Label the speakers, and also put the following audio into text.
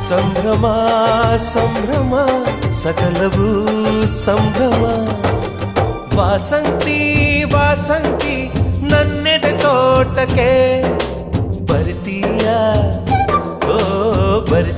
Speaker 1: ಸಂಭ್ರಮ ಸಂಭ್ರಮ ಸಕಲವೂ ಸಂಭ್ರಮ. ವಾಸಂತಿ ವಾಸಂತಿ ನನ್ನೆದೆ ತೋಟಕ್ಕೆ ಬರ್ತೀಯ, ಓ ಬರ್ತೀಯ.